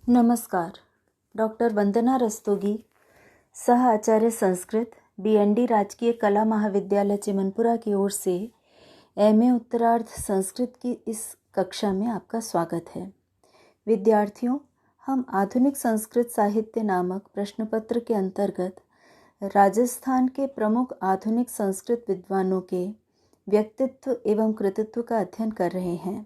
नमस्कार। डॉक्टर वंदना रस्तोगी, सह आचार्य संस्कृत, BND राजकीय कला महाविद्यालय चिमनपुरा की ओर से MA उत्तरार्ध संस्कृत की इस कक्षा में आपका स्वागत है। विद्यार्थियों, हम आधुनिक संस्कृत साहित्य नामक प्रश्नपत्र के अंतर्गत राजस्थान के प्रमुख आधुनिक संस्कृत विद्वानों के व्यक्तित्व एवं कृतित्व का अध्ययन कर रहे हैं।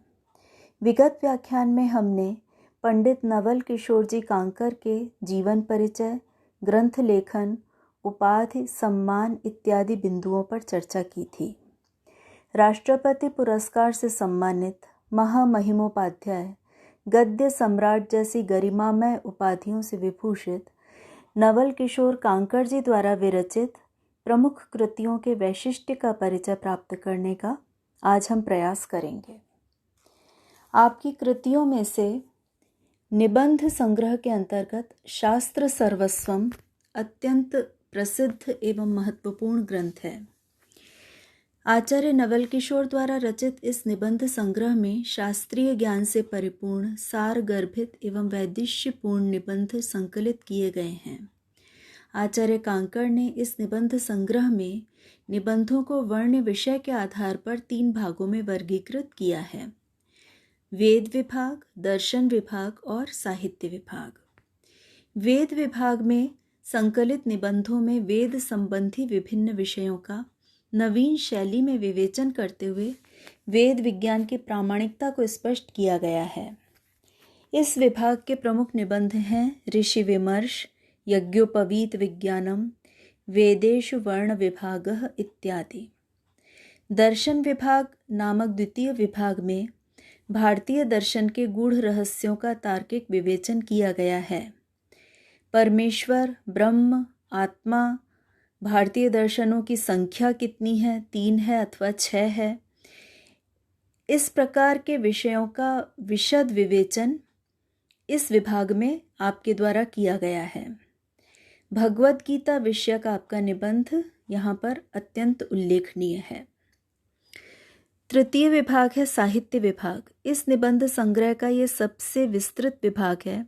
विगत व्याख्यान में हमने पंडित नवल किशोर जी कांकर के जीवन परिचय, ग्रंथ लेखन, उपाधि, सम्मान इत्यादि बिंदुओं पर चर्चा की थी। राष्ट्रपति पुरस्कार से सम्मानित महामहिमोपाध्याय, गद्य सम्राट जैसी गरिमामय उपाधियों से विभूषित नवल किशोर कांकर जी द्वारा विरचित प्रमुख कृतियों के वैशिष्ट्य का परिचय प्राप्त करने का आज हम प्रयास करेंगे। आपकी कृतियों में से निबंध संग्रह के अंतर्गत शास्त्र सर्वस्वम अत्यंत प्रसिद्ध एवं महत्वपूर्ण ग्रंथ है। आचार्य नवल किशोर द्वारा रचित इस निबंध संग्रह में शास्त्रीय ज्ञान से परिपूर्ण, सार गर्भित एवं वैदिष्यपूर्ण निबंध संकलित किए गए हैं। आचार्य कांकर ने इस निबंध संग्रह में निबंधों को वर्ण विषय के आधार पर 3 भागों में वर्गीकृत किया है: वेद विभाग, दर्शन विभाग और साहित्य विभाग। वेद विभाग में संकलित निबंधों में वेद संबंधी विभिन्न विषयों का नवीन शैली में विवेचन करते हुए वेद विज्ञान की प्रामाणिकता को स्पष्ट किया गया है। इस विभाग के प्रमुख निबंध हैं ऋषि विमर्श, यज्ञोपवीत विज्ञानम, वेदेषु वर्ण विभागः इत्यादि। दर्शन विभाग नामक द्वितीय विभाग में भारतीय दर्शन के गूढ़ रहस्यों का तार्किक विवेचन किया गया है। परमेश्वर, ब्रह्म, आत्मा, भारतीय दर्शनों की संख्या कितनी है, 3 है अथवा 6 है, इस प्रकार के विषयों का विशद विवेचन इस विभाग में आपके द्वारा किया गया है। भगवद गीता विषय का आपका निबंध यहाँ पर अत्यंत उल्लेखनीय है। तृतीय विभाग है साहित्य विभाग। इस निबंध संग्रह का ये सबसे विस्तृत विभाग है,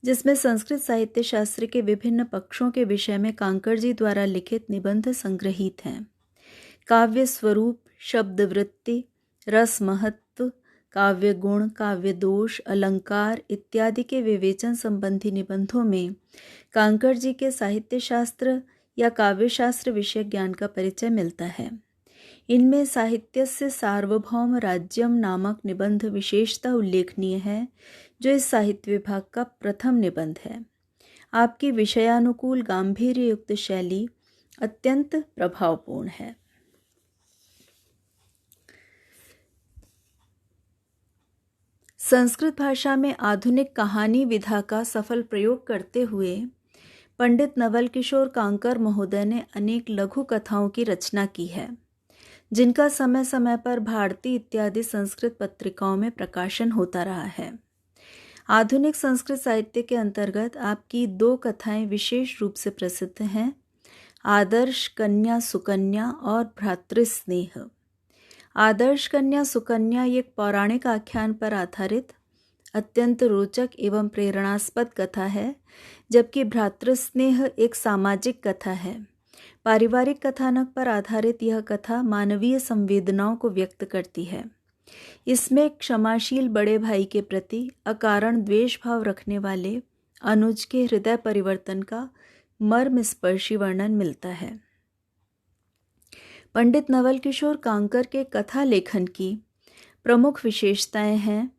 जिसमें संस्कृत साहित्य शास्त्र के विभिन्न पक्षों के विषय में कांकर जी द्वारा लिखित निबंध संग्रहित हैं। काव्य स्वरूप, शब्द वृत्ति, रस महत्व, काव्य गुण, काव्य दोष, अलंकार इत्यादि के विवेचन संबंधी निबंधों में कांकर जी के साहित्य शास्त्र या काव्य शास्त्र विषय ज्ञान का परिचय मिलता है। इनमें साहित्यस्य सार्वभौम राज्यम नामक निबंध विशेषता उल्लेखनीय है, जो इस साहित्य विभाग का प्रथम निबंध है। आपकी विषयानुकूल गांभीर्य युक्त शैली अत्यंत प्रभावपूर्ण है। संस्कृत भाषा में आधुनिक कहानी विधा का सफल प्रयोग करते हुए पंडित नवल किशोर कांकर महोदय ने अनेक लघु कथाओं की रचना की है, जिनका समय समय पर भारती इत्यादि संस्कृत पत्रिकाओं में प्रकाशन होता रहा है। आधुनिक संस्कृत साहित्य के अंतर्गत आपकी 2 कथाएं विशेष रूप से प्रसिद्ध हैं: आदर्श कन्या सुकन्या और भ्रातृस्नेह। आदर्श कन्या सुकन्या एक पौराणिक आख्यान पर आधारित अत्यंत रोचक एवं प्रेरणास्पद कथा है, जबकि भ्रातृस्नेह एक सामाजिक कथा है। पारिवारिक कथानक पर आधारित यह कथा मानवीय संवेदनाओं को व्यक्त करती है। इसमें क्षमाशील बड़े भाई के प्रति अकारण द्वेष भाव रखने वाले अनुज के हृदय परिवर्तन का मर्मस्पर्शी वर्णन मिलता है। पंडित नवल किशोर कांकर के कथा लेखन की प्रमुख विशेषताएं हैं: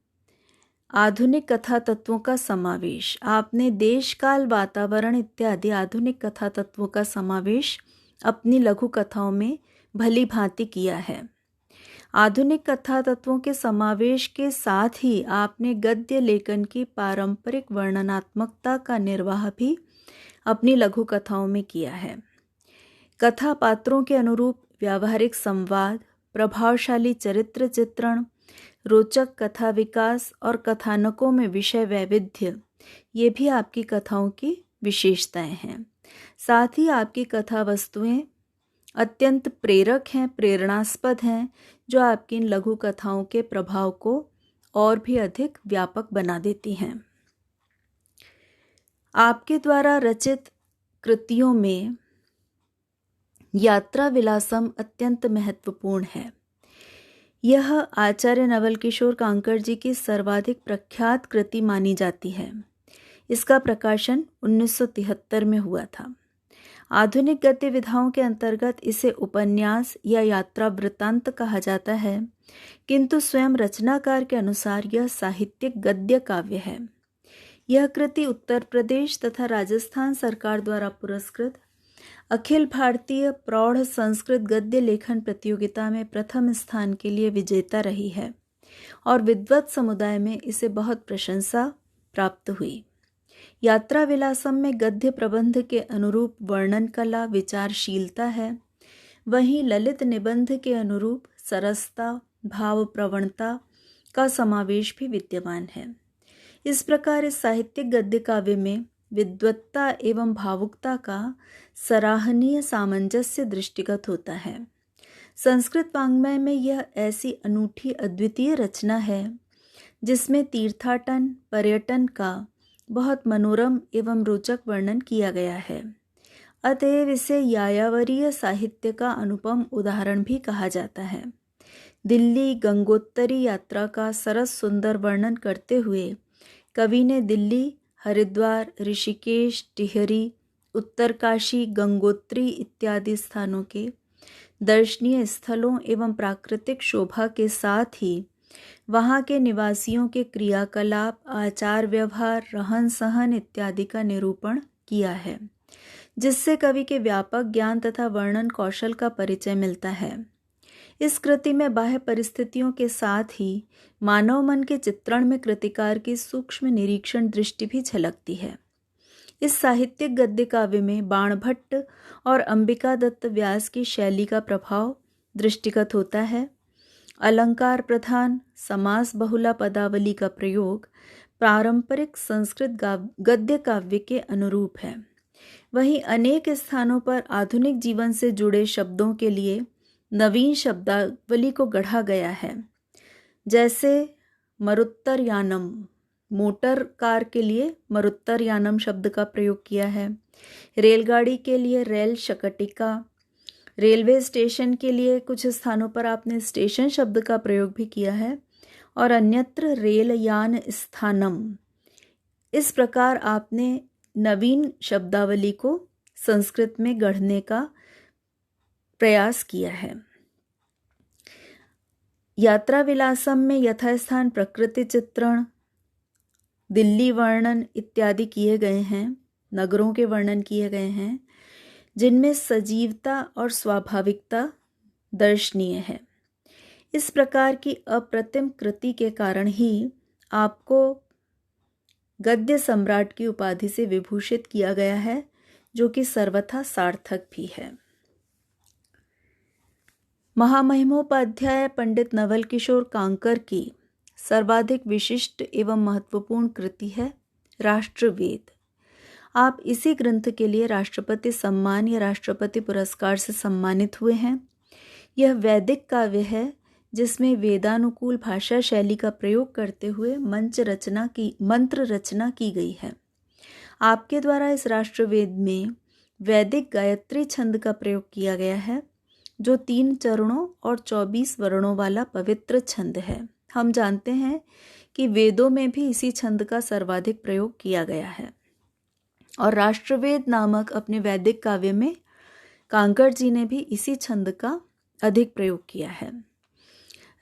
आधुनिक कथा तत्वों का समावेश। आपने देश, काल, वातावरण इत्यादि आधुनिक कथा तत्वों का समावेश अपनी लघु कथाओं में भली भांति किया है। आधुनिक कथा तत्वों के समावेश के साथ ही आपने गद्य लेखन की पारंपरिक वर्णनात्मकता का निर्वाह भी अपनी लघु कथाओं में किया है। कथा पात्रों के अनुरूप व्यावहारिक संवाद, प्रभावशाली चरित्र चित्रण, रोचक कथा विकास और कथानकों में विषय वैविध्य, ये भी आपकी कथाओं की विशेषताएं हैं। साथ ही आपकी कथा वस्तुएं अत्यंत प्रेरक हैं, प्रेरणास्पद हैं, जो आपकी इन लघु कथाओं के प्रभाव को और भी अधिक व्यापक बना देती हैं। आपके द्वारा रचित कृतियों में यात्रा विलासम अत्यंत महत्वपूर्ण है। यह आचार्य नवल किशोर कांकर जी की सर्वाधिक प्रख्यात कृति मानी जाती है। इसका प्रकाशन 1973 में हुआ था। आधुनिक गद्य विधाओं के अंतर्गत इसे उपन्यास या यात्रा वृत्तांत कहा जाता है, किंतु स्वयं रचनाकार के अनुसार यह साहित्यिक गद्य काव्य है। यह कृति उत्तर प्रदेश तथा राजस्थान सरकार द्वारा पुरस्कृत अखिल भारतीय प्रौढ़ संस्कृत गद्य लेखन प्रतियोगिता में प्रथम स्थान के लिए विजेता रही है और विद्वत समुदाय में इसे बहुत प्रशंसा प्राप्त हुई। यात्रा विलासम में गद्य प्रबंध के अनुरूप वर्णन कला विचारशीलता है, वहीं ललित निबंध के अनुरूप सरसता भाव प्रवणता का समावेश भी विद्यमान है। इस प्रकार इस साहित्यिक गद्य काव्य में विद्वत्ता एवं भावुकता का सराहनीय सामंजस्य दृष्टिगत होता है। संस्कृत वाङ्मय में यह ऐसी अनूठी अद्वितीय रचना है जिसमें तीर्थाटन पर्यटन का बहुत मनोरम एवं रोचक वर्णन किया गया है। अतएव इसे यायावरीय साहित्य का अनुपम उदाहरण भी कहा जाता है। दिल्ली गंगोत्तरी यात्रा का सरस सुंदर वर्णन करते हुए कवि ने दिल्ली, हरिद्वार, ऋषिकेश, टिहरी, उत्तरकाशी, गंगोत्री इत्यादि स्थानों के दर्शनीय स्थलों एवं प्राकृतिक शोभा के साथ ही वहाँ के निवासियों के क्रियाकलाप, आचार व्यवहार, रहन सहन इत्यादि का निरूपण किया है, जिससे कवि के व्यापक ज्ञान तथा वर्णन कौशल का परिचय मिलता है। इस कृति में बाह्य परिस्थितियों के साथ ही मानव मन के चित्रण में कृतिकार की सूक्ष्म निरीक्षण दृष्टि भी झलकती है। इस साहित्यिक गद्य काव्य में बाणभट्ट और अंबिका दत्त व्यास की शैली का प्रभाव दृष्टिगत होता है। अलंकार प्रधान समास बहुला पदावली का प्रयोग पारंपरिक संस्कृत गद्य काव्य के अनुरूप है। वहीं अनेक स्थानों पर आधुनिक जीवन से जुड़े शब्दों के लिए नवीन शब्दावली को गढ़ा गया है। जैसे मरुत्तरयानम, मोटर कार के लिए मरुत्तरयानम शब्द का प्रयोग किया है। रेलगाड़ी के लिए रेल शकटिका, रेलवे स्टेशन के लिए कुछ स्थानों पर आपने स्टेशन शब्द का प्रयोग भी किया है और अन्यत्र रेल यान स्थानम। इस प्रकार आपने नवीन शब्दावली को संस्कृत में गढ़ने का प्रयास किया है। यात्रा विलासम में यथास्थान प्रकृति चित्रण, दिल्ली वर्णन इत्यादि किए गए हैं, नगरों के वर्णन किए गए हैं, जिनमें सजीवता और स्वाभाविकता दर्शनीय है। इस प्रकार की अप्रतिम कृति के कारण ही आपको गद्य सम्राट की उपाधि से विभूषित किया गया है, जो कि सर्वथा सार्थक भी है। महामहिमोपाध्याय पंडित नवल किशोर कांकर की सर्वाधिक विशिष्ट एवं महत्वपूर्ण कृति है राष्ट्रवेद। आप इसी ग्रंथ के लिए राष्ट्रपति सम्मान या राष्ट्रपति पुरस्कार से सम्मानित हुए हैं। यह वैदिक काव्य है जिसमें वेदानुकूल भाषा शैली का प्रयोग करते हुए मंत्र रचना की गई है। आपके द्वारा इस राष्ट्रवेद में वैदिक गायत्री छंद का प्रयोग किया गया है, जो 3 चरणों और 24 वर्णों वाला पवित्र छंद है। हम जानते हैं कि वेदों में भी इसी छंद का सर्वाधिक प्रयोग किया गया है और राष्ट्रवेद नामक अपने वैदिक काव्य में कांकर जी ने भी इसी छंद का अधिक प्रयोग किया है।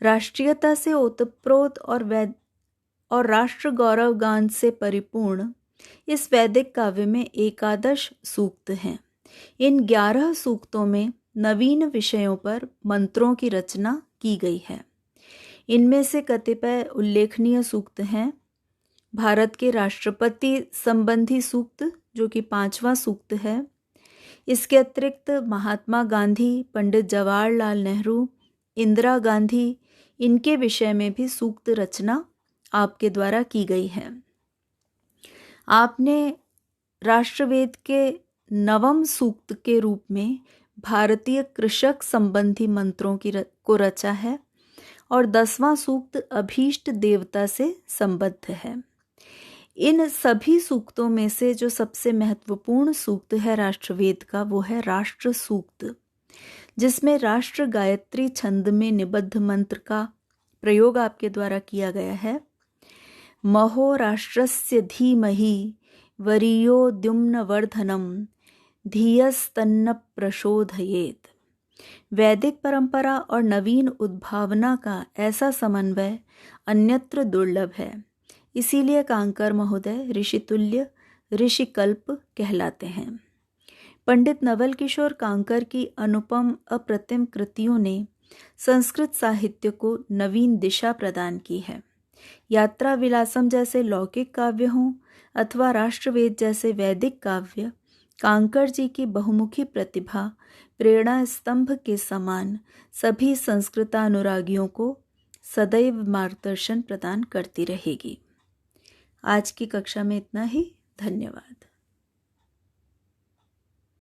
राष्ट्रीयता से ओतप्रोत और राष्ट्र गौरव गान से परिपूर्ण इस वैदिक काव्य में 11 सूक्त हैं। इन 11 सूक्तों में नवीन विषयों पर मंत्रों की रचना की गई है। इनमें से कतिपय उल्लेखनीय सूक्त हैं। भारत के राष्ट्रपति संबंधी सूक्त, जो कि 5वां सूक्त है। इसके अतिरिक्त महात्मा गांधी, पंडित जवाहरलाल नेहरू, इंदिरा गांधी, इनके विषय में भी सूक्त रचना आपके द्वारा की गई है। आपने राष्ट्रवेद के 9वें सूक्त के रूप में भारतीय कृषक संबंधी मंत्रों को रचा है और 10वां सूक्त अभीष्ट देवता से संबद्ध है। इन सभी सूक्तों में से जो सबसे महत्वपूर्ण सूक्त है राष्ट्रवेद का, वो है राष्ट्र सूक्त, जिसमें राष्ट्र गायत्री छंद में निबद्ध मंत्र का प्रयोग आपके द्वारा किया गया है। महो राष्ट्रस्य धीमहि वरियो द्युम्न वर्धनम धियस्तन्न प्रचोदयेत्। वैदिक परंपरा और नवीन उद्भावना का ऐसा समन्वय अन्यत्र दुर्लभ है। इसीलिए कांकर महोदय ऋषितुल्य ऋषिकल्प कहलाते हैं। पंडित नवल किशोर कांकर की अनुपम अप्रतिम कृतियों ने संस्कृत साहित्य को नवीन दिशा प्रदान की है। यात्रा विलासम जैसे लौकिक काव्य हों अथवा राष्ट्रवेद जैसे वैदिक काव्य, कांकर जी की बहुमुखी प्रतिभा प्रेरणा स्तंभ के समान सभी संस्कृतानुरागियों को सदैव मार्गदर्शन प्रदान करती रहेगी। आज की कक्षा में इतना ही। धन्यवाद।